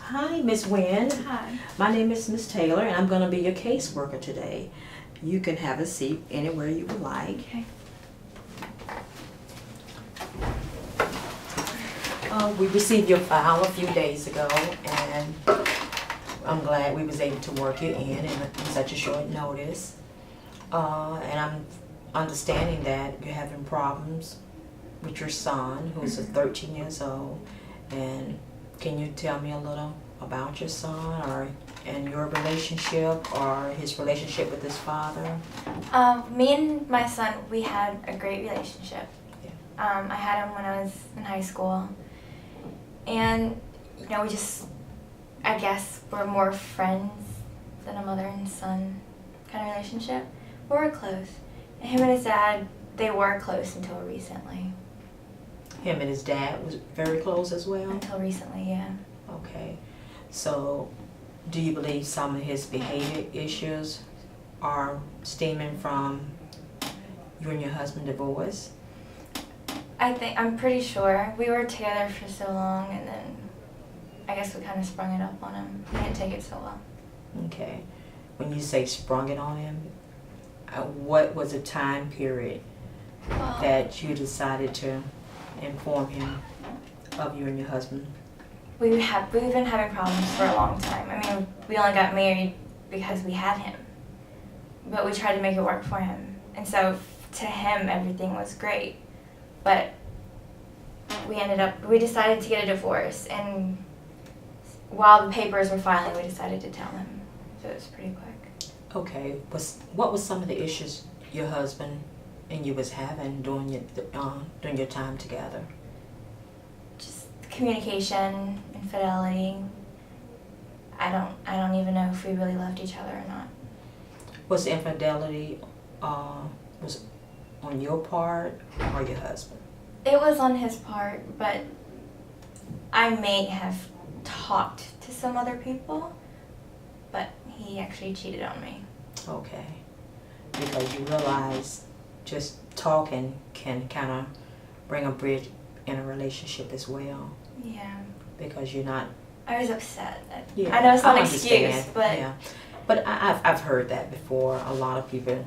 Hi, Miss Wynn. Hi. My name is Miss Taylor, and I'm going to be your caseworker today. You can have a seat anywhere you would like. Okay. We received your file a few days ago, and I'm glad we was able to work you in such a short notice. And I'm understanding that you're having problems with your son, who's 13 years old. And can you tell me a little about your son, and your relationship, or his relationship with his father? Me and my son, we had a great relationship. Yeah. I had him when I was in high school. And, we just, I guess, we're more friends than a mother and son kind of relationship. But we're close. And him and his dad, they were close until recently. Him and his dad was very close as well? Until recently, yeah. Okay. So, do you believe some of his behavior issues are stemming from you and your husband divorce? I'm pretty sure. We were together for so long, and then I guess we kind of sprung it up on him. He didn't take it so well. Okay. When you say sprung it on him, what was the time period that you decided to inform him of you and your husband? We've been having problems for a long time. I mean, we only got married because we had him, but we tried to make it work for him. And so to him, everything was great. But we decided to get a divorce, and while the papers were filing, we decided to tell him. So it was pretty quick. Okay. What was some of the issues your husband and you was having during your time together? Just communication, infidelity. I don't even know if we really loved each other or not. Was the infidelity was on your part or your husband? It was on his part, but I may have talked to some other people, but he actually cheated on me. Okay. Because you realize just talking can kind of bring a bridge in a relationship as well. Yeah. Because you're not... I was upset. Yeah, I know it's not I an excuse, but... Yeah. But I've heard that before. A lot of people,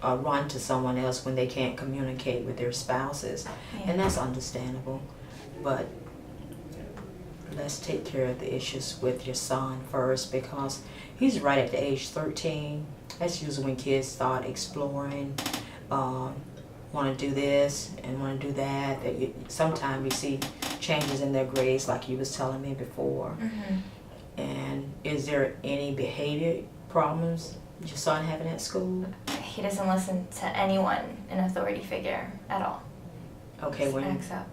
run to someone else when they can't communicate with their spouses. Yeah. And that's understandable. But let's take care of the issues with your son first, because he's right at the age 13. That's usually when kids start exploring, want to do this and want to do that. Sometimes we see changes in their grades, like you was telling me before. Mm-hmm. And is there any behavior problems your son having at school? He doesn't listen to anyone, an authority figure, at all. Okay, He acts up.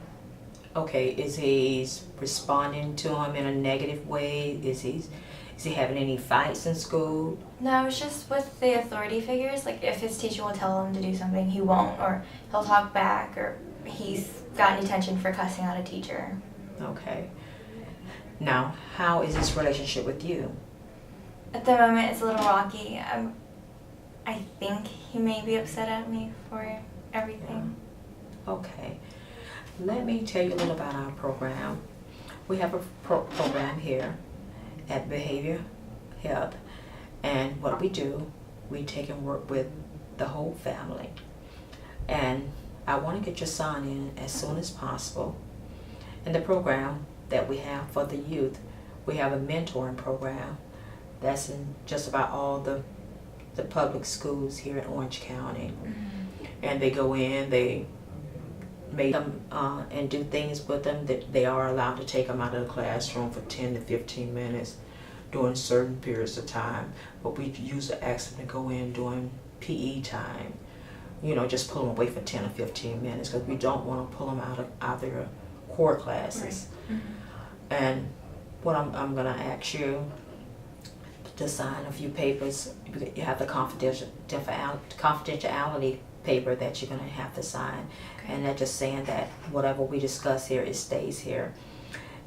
Okay, is he responding to him in a negative way? Is he having any fights in school? No, it's just with the authority figures. Like, if his teacher will tell him to do something, he won't, or he'll talk back, or he's gotten detention for cussing out a teacher. Okay. Now, how is his relationship with you? At the moment, it's a little rocky. I think he may be upset at me for everything. Okay. Let me tell you a little about our program. We have a program here at Behavior Health, and what we do, we take and work with the whole family. And I want to get your son in as soon as possible. In the program that we have for the youth, we have a mentoring program that's in just about all the public schools here in Orange County. Mm-hmm. And they go in, they make them and do things with them that they are allowed to take them out of the classroom for 10 to 15 minutes during certain periods of time. But we usually ask them to go in during PE time. Just pull them away for 10 or 15 minutes, because we don't want to pull them out of their core classes. Right. Mm-hmm. And what I'm going to ask you to sign a few papers. You have the confidentiality paper that you're going to have to sign. Okay. And that's just saying that whatever we discuss here, it stays here.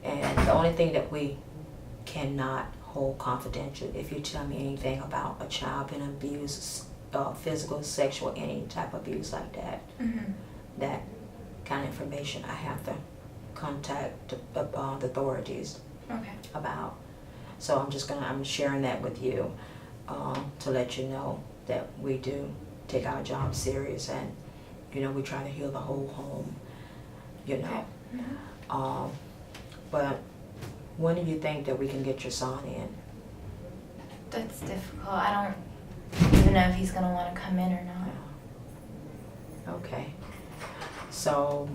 And the only thing that we cannot hold confidential, if you tell me anything about a child being abused, physical, sexual, any type of abuse like that, Mm-hmm. that kind of information I have to contact the authorities Okay. about. So I'm sharing that with you to let you know that we do take our job serious, and we try to heal the whole home. Okay. But when do you think that we can get your son in? That's difficult. I don't even know if he's gonna want to come in or not. Okay. So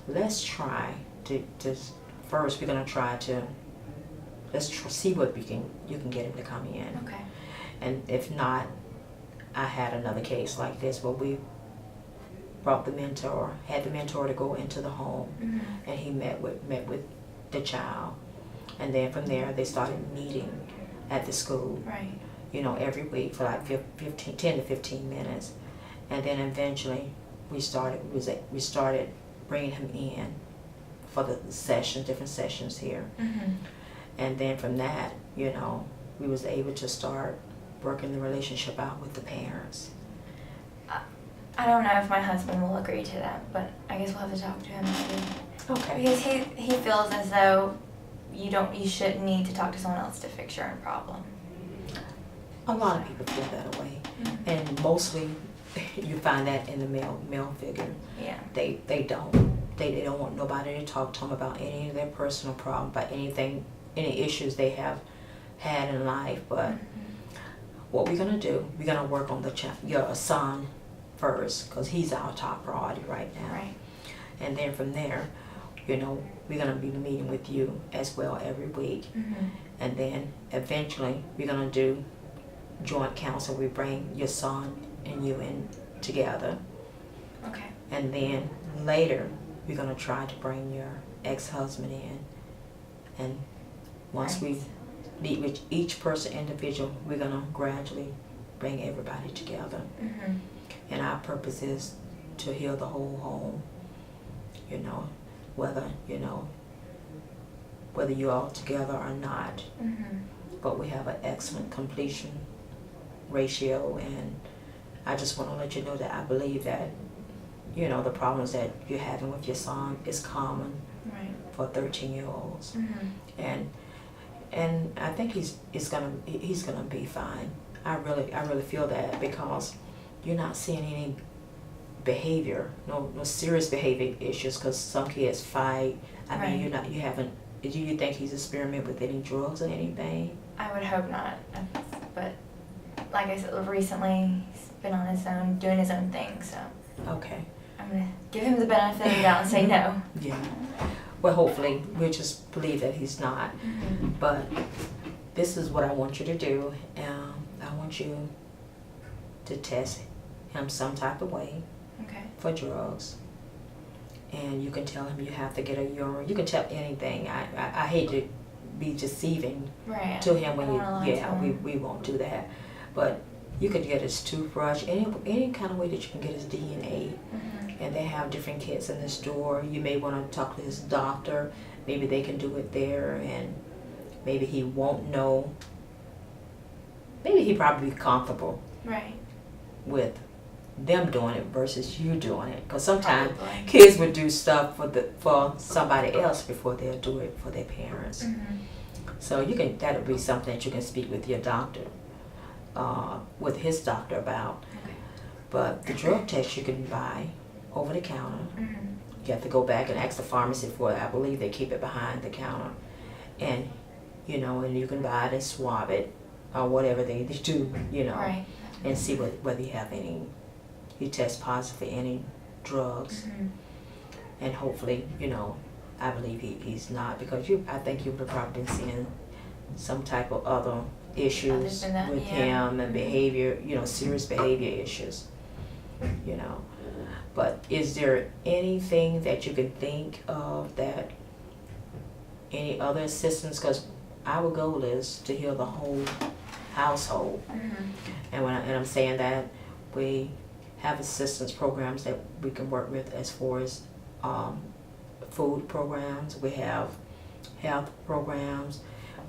let's try to first. We're gonna try to see what you can get him to come in. Okay. And if not, I had another case like this where we brought had the mentor to go into the home, and he met with the child, and then from there they started meeting at the school. Right. Every week for like 10 to 15 minutes, and then eventually we started bringing him in for the different sessions here, and then from that, we was able to start working the relationship out with the parents. I don't know if my husband will agree to that, but I guess we'll have to talk to him too. Okay. Because he feels as though you shouldn't need to talk to someone else to fix your own problem. A lot of people feel that way, and mostly you find that in the male figure. Yeah. They don't want nobody to talk to them about any of their personal problems, about any issues they have had in life. But what we're gonna do, we're gonna work on your son first, because he's our top priority right now. Right. And then from there, we're gonna be meeting with you as well every week. And then eventually we're gonna do joint counsel. We bring your son and you in together. Okay. And then later we're gonna try to bring your ex-husband in. And once we meet with each person individual, we're gonna gradually bring everybody together. And our purpose is to heal the whole home. Whether you're all together or not. But we have an excellent completion ratio, and I just want to let you know that I believe that the problems that you're having with your son is common for 13-year-olds. And I think he's gonna be fine. I really feel that, because you're not seeing any behavior, no serious behavior issues, because some kids fight. I mean, you haven't. Do you think he's experimented with any drugs or anything? I would hope not, but like I said, recently he's been on his own, doing his own thing, so. Okay. I'm gonna give him the benefit of the doubt and say no. Yeah. Well, hopefully, we'll just believe that he's not. But this is what I want you to do. I want you to test him some type of way for drugs. And you can tell him you have to get a urine. You can tell anything. I hate to be deceiving to him when we won't do that. But you could get his toothbrush, any kind of way that you can get his DNA. And they have different kits in the store. You may want to talk to his doctor. Maybe they can do it there, and maybe he won't know. Maybe he'd probably be comfortable with them doing it versus you doing it. Because sometimes kids would do stuff for somebody else before they'll do it for their parents. So that'll be something that you can speak with your doctor, with his doctor about. But the drug test you can buy over the counter. You have to go back and ask the pharmacy for it. I believe they keep it behind the counter. And, and you can buy it and swab it, or whatever they do, and see whether you have you test positive for any drugs. And hopefully, I believe he's not, because I think you would have probably been seeing some type of other issues with him, and behavior, serious behavior issues, But is there anything that you can think of that, any other assistance? Because our goal is to heal the whole household. And I'm saying that, we have assistance programs that we can work with as far as food programs. We have health programs.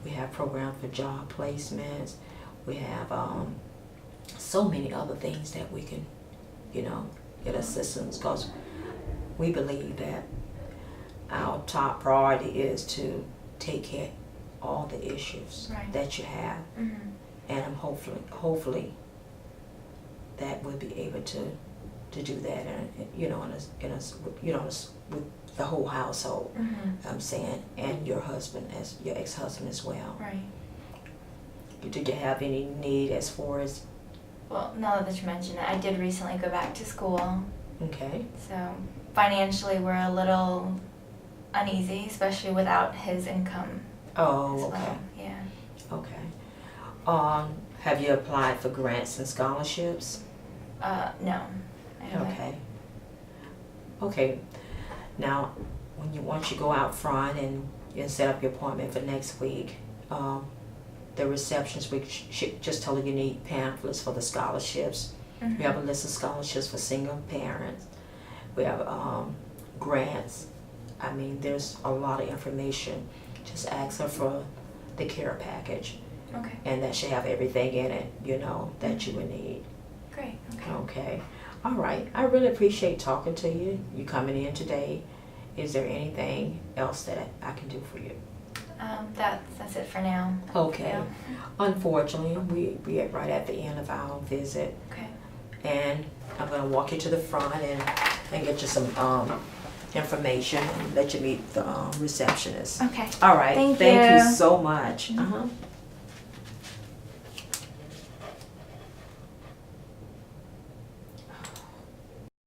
We have programs for job placements. We have so many other things that we can, get assistance, because we believe that our top priority is to take care of all the issues Right. that you have, and I'm hopefully that we'll be able to do that, and with the whole household. I'm saying, and your husband, as your ex-husband as well. Right. Did you have any need as far as? Well, now that you mention it, I did recently go back to school. Okay. So financially, we're a little uneasy, especially without his income. Oh, as okay. well. Yeah. Okay. Have you applied for grants and scholarships? No. I haven't. Okay. Okay. Now, once you go out front and you set up your appointment for next week, the receptionist we should just tell her you need pamphlets for the scholarships. We have a list of scholarships for single parents. We have grants. I mean, there's a lot of information. Just ask her for the care package, Okay. and that should have everything in it, that you would need. Great. Okay. Okay. All right. I really appreciate talking to you. You coming in today. Is there anything else that I can do for you? That's it for now. Okay. Yeah. Unfortunately, we are right at the end of our visit, Okay. and I'm gonna walk you to the front and get you some information and let you meet the receptionist. Okay. All right. Thank Thank you. you so much.